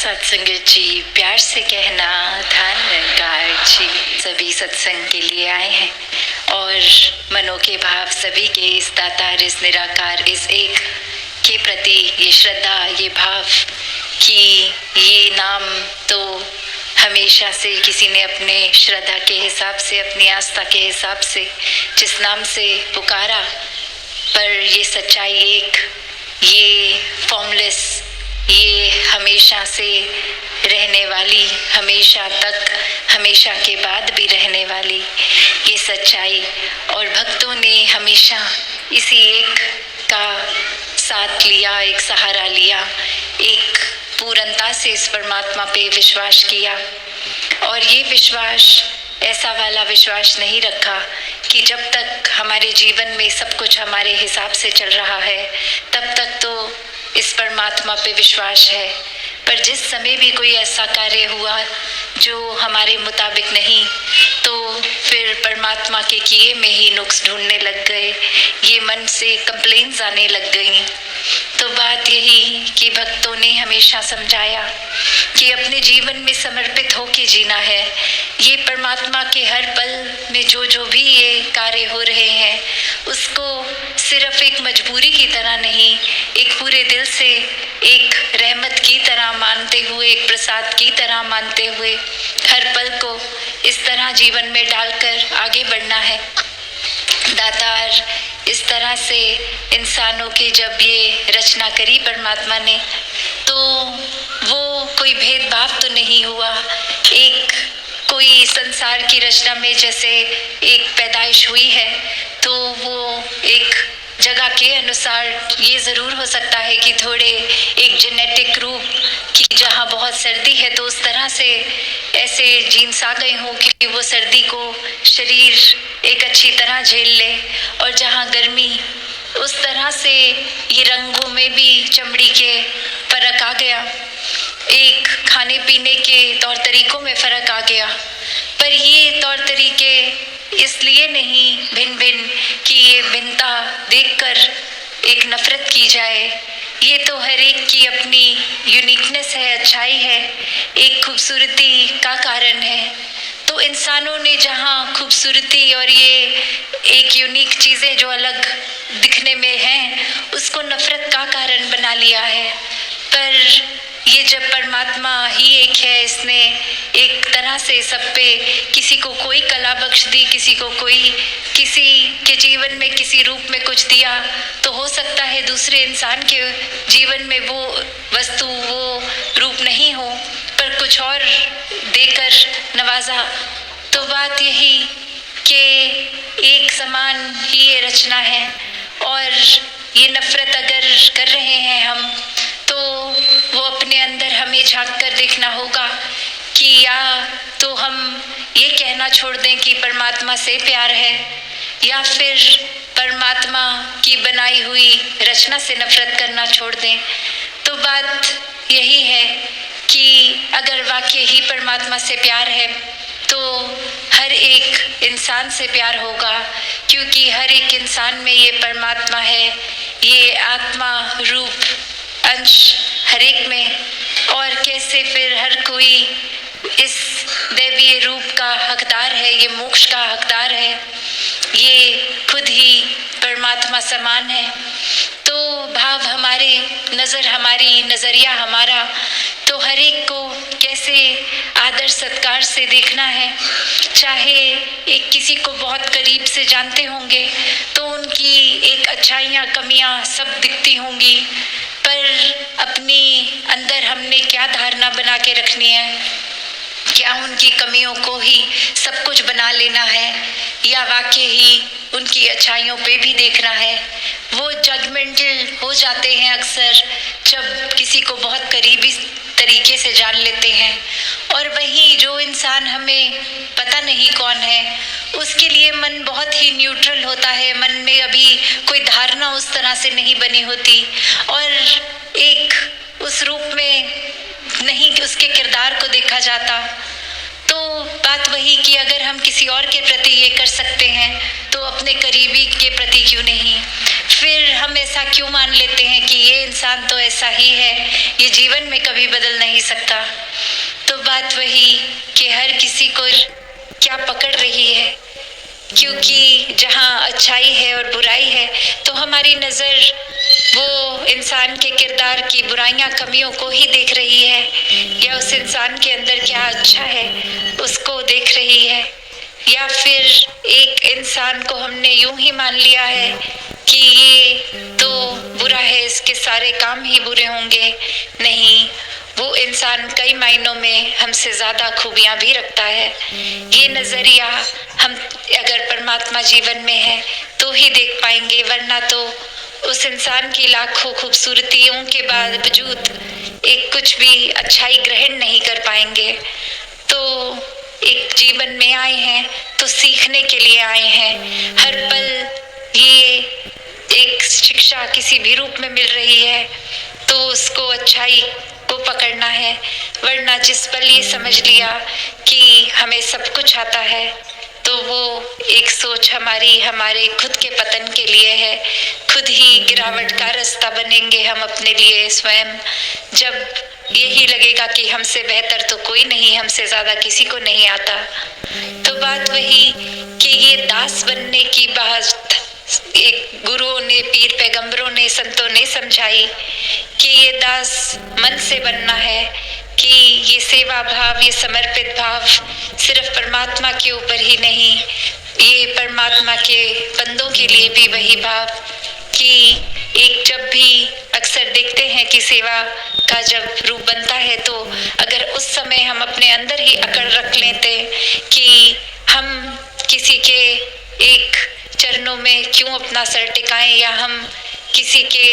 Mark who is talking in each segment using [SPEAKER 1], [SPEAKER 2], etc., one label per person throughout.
[SPEAKER 1] सत्संगत जी, प्यार से कहना धन्यकार जी। सभी सत्संग के लिए आए हैं और मनों के भाव सभी के इस दातार, इस निराकार, इस एक के प्रति ये श्रद्धा, ये भाव कि ये नाम तो हमेशा से किसी ने अपने श्रद्धा के हिसाब से, अपनी आस्था के हिसाब से जिस नाम से पुकारा, पर ये सच्चाई एक, ये फॉर्मलेस, ये हमेशा से रहने वाली, हमेशा तक, हमेशा के बाद भी रहने वाली ये सच्चाई, और भक्तों ने हमेशा इसी एक का साथ लिया, एक सहारा लिया, एक पूर्णता से इस परमात्मा पे विश्वास किया। और ये विश्वास ऐसा वाला विश्वास नहीं रखा कि जब तक हमारे जीवन में सब कुछ हमारे हिसाब से चल रहा है तब तक तो इस परमात्मा पे विश्वास है, पर जिस समय भी कोई ऐसा कार्य हुआ जो हमारे मुताबिक नहीं, तो फिर परमात्मा के किए में ही नुक्स ढूंढने लग गए, ये मन से कंप्लेंट्स आने लग गई। तो बात यही कि भक्तों ने हमेशा समझाया कि अपने जीवन में समर्पित होके जीना है। ये परमात्मा के हर पल में जो जो भी ये कार्य हो रहे हैं उसको सिर्फ एक मजबूरी की तरह नहीं, एक पूरे दिल से, एक रहमत की तरह मानते हुए, एक प्रसाद की तरह मानते हुए हर पल को इस तरह जीवन में डालकर आगे बढ़ना है। दातार इस तरह से इंसानों की जब ये रचना करी परमात्मा ने, तो वो कोई भेदभाव तो नहीं हुआ। एक कोई संसार की रचना में जैसे एक पैदाइश हुई है तो वो एक जगह के अनुसार ये ज़रूर हो सकता है कि थोड़े एक जेनेटिक रूप की, जहाँ बहुत सर्दी है तो उस तरह से ऐसे जीन्स आ गए हों कि वो सर्दी को शरीर एक अच्छी तरह झेल ले, और जहाँ गर्मी, उस तरह से ये रंगों में भी चमड़ी के फर्क आ गया, एक खाने पीने के तौर तरीकों में फ़र्क आ गया। पर ये तौर तरीके इसलिए नहीं भिन्न भिन्न कि ये भिन्नता देखकर एक नफरत की जाए, ये तो हर एक की अपनी यूनिकनेस है, अच्छाई है, एक खूबसूरती का कारण है। तो इंसानों ने जहाँ खूबसूरती और ये एक यूनिक चीज़ें जो अलग दिखने में हैं उसको नफरत का कारण बना लिया है। पर ये जब परमात्मा ही एक है, इसने एक तरह से सब पे किसी को कोई कला बख्श दी, किसी को कोई किसी के जीवन में किसी रूप में कुछ दिया, तो हो सकता है दूसरे इंसान के जीवन में वो वस्तु, वो रूप नहीं हो, पर कुछ और देकर नवाजा। तो बात यही कि एक समान ही ये रचना है, और ये नफरत अगर कर रहे हैं हम, तो वो अपने अंदर हमें झांक कर देखना होगा कि या तो हम ये कहना छोड़ दें कि परमात्मा से प्यार है, या फिर परमात्मा की बनाई हुई रचना से नफरत करना छोड़ दें। तो बात यही है कि अगर वाकई ही परमात्मा से प्यार है तो हर एक इंसान से प्यार होगा, क्योंकि हर एक इंसान में ये परमात्मा है, ये आत्मा रूप अंश हर एक में। और कैसे फिर हर कोई इस दैवीय रूप का हकदार है, ये मोक्ष का हकदार है, ये खुद ही परमात्मा समान है। तो भाव हमारे, नज़र हमारी, नज़रिया हमारा, तो हर एक को कैसे आदर सत्कार से देखना है। चाहे एक किसी को बहुत करीब से जानते होंगे तो उनकी एक अच्छाइयाँ, कमियाँ सब दिखती होंगी, पर अपनी अंदर हमने क्या धारणा बना के रखनी है, क्या उनकी कमियों को ही सब कुछ बना लेना है, या वाकई ही उनकी अच्छाइयों पे भी देखना है। वो जजमेंटल हो जाते हैं अक्सर जब किसी को बहुत करीबी तरीके से जान लेते हैं, और वहीं जो इंसान हमें पता नहीं कौन है उसके लिए मन बहुत ही न्यूट्रल होता है, मन में अभी कोई धारणा उस तरह से नहीं बनी होती, और एक उस रूप में नहीं उसके किरदार को देखा जाता। तो बात वही कि अगर हम किसी और के प्रति ये कर सकते हैं तो अपने करीबी के प्रति क्यों नहीं। फिर हम ऐसा क्यों मान लेते हैं कि ये इंसान तो ऐसा ही है, ये जीवन में कभी बदल नहीं सकता। तो बात वही कि हर किसी को क्या पकड़ रही है, क्योंकि जहाँ अच्छाई है और बुराई है तो हमारी नज़र वो इंसान के किरदार की बुराइयां, कमियों को ही देख रही है, या उस इंसान के अंदर क्या अच्छा है उसको देख रही है, या फिर एक इंसान को हमने यूं ही मान लिया है कि ये तो बुरा है, इसके सारे काम ही बुरे होंगे। नहीं, वो इंसान कई मायनों में हमसे ज़्यादा खूबियाँ भी रखता है। ये नज़रिया हम अगर परमात्मा जीवन में है तो ही देख पाएंगे, वरना तो उस इंसान की लाखों खूबसूरतियों के बावजूद एक कुछ भी अच्छाई ग्रहण नहीं कर पाएंगे। तो एक जीवन में आए हैं तो सीखने के लिए आए हैं। हर पल ये एक शिक्षा किसी भी रूप में मिल रही है तो उसको अच्छाई को पकड़ना है, वरना जिस पल ये समझ लिया कि हमें सब कुछ आता है तो वो एक सोच हमारे खुद के पतन के लिए है। खुद ही गिरावट का रास्ता बनेंगे हम अपने लिए स्वयं, जब यही लगेगा कि हमसे बेहतर तो कोई नहीं, हमसे ज़्यादा किसी को नहीं आता। तो बात वही कि ये दास बनने की बात एक गुरुओं ने, पीर पैगंबरों ने, संतों ने समझाई कि ये दास मन से बनना है, कि ये सेवा भाव, ये समर्पित भाव सिर्फ परमात्मा के ऊपर ही नहीं, ये परमात्मा के बंदों के लिए भी वही भाव कि एक जब भी अक्सर देखते हैं कि सेवा का जब रूप बनता है तो अगर उस समय हम अपने अंदर ही अकड़ रख लेते कि हम किसी के एक चरणों में क्यों अपना सर टिकाएं, या हम किसी के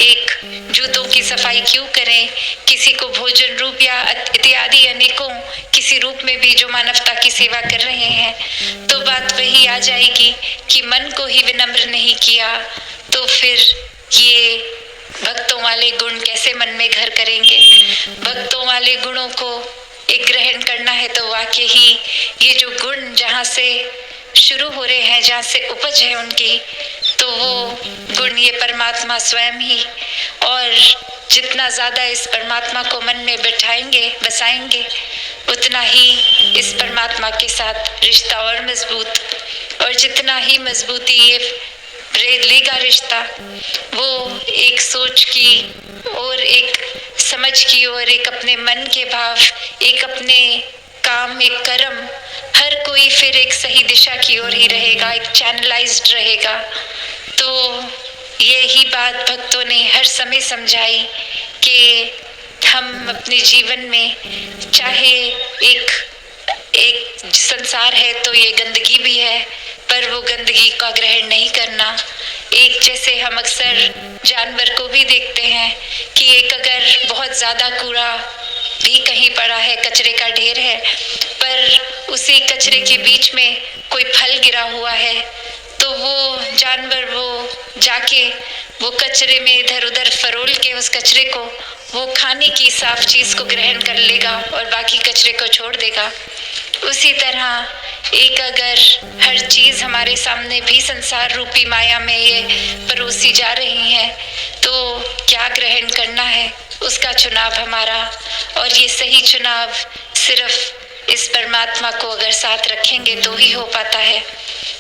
[SPEAKER 1] एक जूतों की सफाई क्यों करें, किसी को भोजन रूप या इत्यादि अनेकों किसी रूप में भी जो मानवता की सेवा कर रहे हैं, तो बात वही आ जाएगी कि मन को ही विनम्र नहीं किया तो फिर ये भक्तों वाले गुण कैसे मन में घर करेंगे। भक्तों वाले गुणों को एक ग्रहण करना है तो वाकई ही ये जो गुण जहाँ से शुरू हो रहे हैं, जहाँ से उपज है उनकी, तो वो गुण ये परमात्मा स्वयं ही, और जितना ज़्यादा इस परमात्मा को मन में बैठाएंगे, बसाएंगे, उतना ही इस परमात्मा के साथ रिश्ता और मजबूत, और जितना ही मजबूती ये लेगा रिश्ता, वो एक सोच की और एक समझ की और एक अपने मन के भाव, एक अपने काम, एक कर्म, हर कोई फिर एक सही दिशा की ओर ही रहेगा, एक चैनलाइज्ड रहेगा। तो यही बात भक्तों ने हर समय समझाई कि हम अपने जीवन में चाहे एक संसार है तो ये गंदगी भी है, पर वो गंदगी का ग्रहण नहीं करना। एक जैसे हम अक्सर जानवर को भी देखते हैं कि एक अगर बहुत ज़्यादा कूड़ा भी कहीं पड़ा है, कचरे का ढेर है, पर उसी कचरे के बीच में कोई फल गिरा हुआ है, तो वो जानवर वो जाके वो कचरे में इधर उधर फरोल के उस कचरे को, वो खाने की साफ चीज को ग्रहण कर लेगा और बाकी कचरे को छोड़ देगा। उसी तरह एक अगर हर चीज हमारे सामने भी संसार रूपी माया में ये परोसी जा रही है, तो क्या ग्रहण करना है उसका चुनाव हमारा, और ये सही चुनाव सिर्फ इस परमात्मा को अगर साथ रखेंगे तो ही हो पाता है,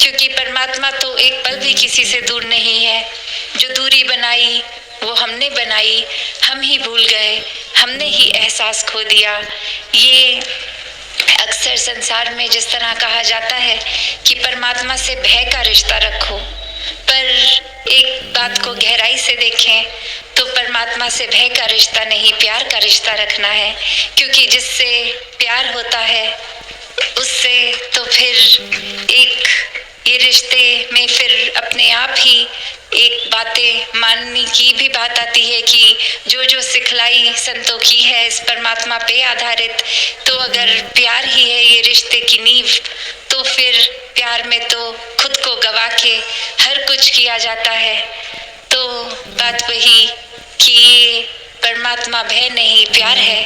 [SPEAKER 1] क्योंकि परमात्मा तो एक पल भी किसी से दूर नहीं है। जो दूरी बनाई वो हमने बनाई, हम ही भूल गए, हमने ही एहसास खो दिया। ये अक्सर संसार में जिस तरह कहा जाता है कि परमात्मा से भय का रिश्ता रखो, पर एक बात को गहराई से देखें तो परमात्मा से भय का रिश्ता नहीं, प्यार का रिश्ता रखना है, क्योंकि जिससे प्यार होता है उससे तो फिर एक ये रिश्ते में फिर अपने आप ही एक बातें मानने की भी बात आती है कि जो जो सिखलाई संतों की है इस परमात्मा पे आधारित, तो अगर प्यार ही है ये रिश्ते की नींव, तो फिर प्यार में तो खुद को गवा के हर कुछ किया जाता है। तो बात वही कि ये परमात्मा भय नहीं प्यार है,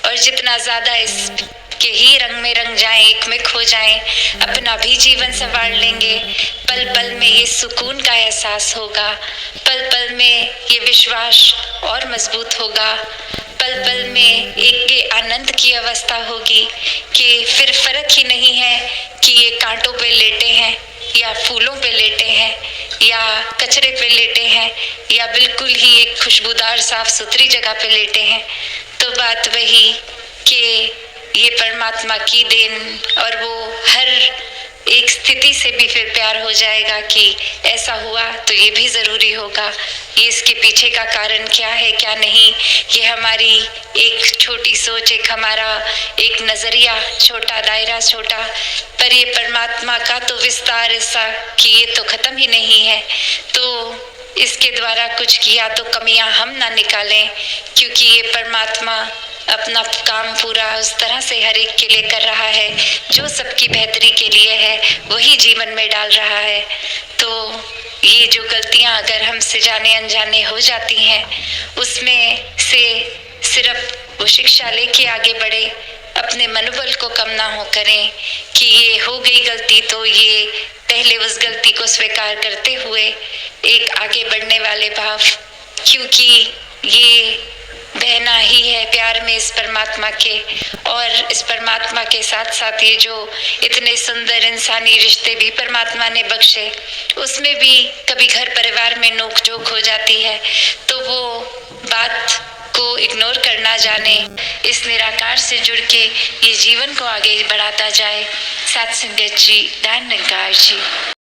[SPEAKER 1] और जितना ज़्यादा इस के ही रंग में रंग जाएं, एक में खो जाएं, अपना भी जीवन संवार लेंगे। पल पल में ये सुकून का एहसास होगा, पल पल में ये विश्वास और मजबूत होगा, पल पल में एक ये आनंद की अवस्था होगी कि फिर फर्क ही नहीं है कि ये कांटों पे लेटे हैं या फूलों पे लेटे हैं या कचरे पे लेटे हैं या बिल्कुल ही एक खुशबूदार साफ सुथरी जगह पे लेटे हैं। तो बात वही कि ये परमात्मा की देन, और वो हर एक स्थिति से भी फिर प्यार हो जाएगा कि ऐसा हुआ तो ये भी ज़रूरी होगा। ये इसके पीछे का कारण क्या है क्या नहीं, ये हमारी एक छोटी सोच, एक हमारा एक नज़रिया, छोटा दायरा छोटा, पर ये परमात्मा का तो विस्तार ऐसा कि ये तो ख़त्म ही नहीं है। तो इसके द्वारा कुछ किया तो कमियां हम ना निकालें, क्योंकि ये परमात्मा अपना काम पूरा उस तरह से हर एक के लिए कर रहा है जो सबकी बेहतरी के लिए है, वही जीवन में डाल रहा है। तो ये जो गलतियां अगर हमसे जाने अनजाने हो जाती हैं, उसमें से सिर्फ वो शिक्षा लेके आगे बढ़े, अपने मनोबल को कम ना हो करें कि ये हो गई गलती, तो ये पहले उस गलती को स्वीकार करते हुए एक आगे बढ़ने वाले भाव, क्योंकि ये बहना ही है प्यार में इस परमात्मा के, और इस परमात्मा के साथ साथ ये जो इतने सुंदर इंसानी रिश्ते भी परमात्मा ने बख्शे, उसमें भी कभी घर परिवार में नोक झोंक हो जाती है, तो वो बात को इग्नोर करना जाने, इस निराकार से जुड़ के ये जीवन को आगे बढ़ाता जाए। सत्संगत जी, धन निरंकार जी।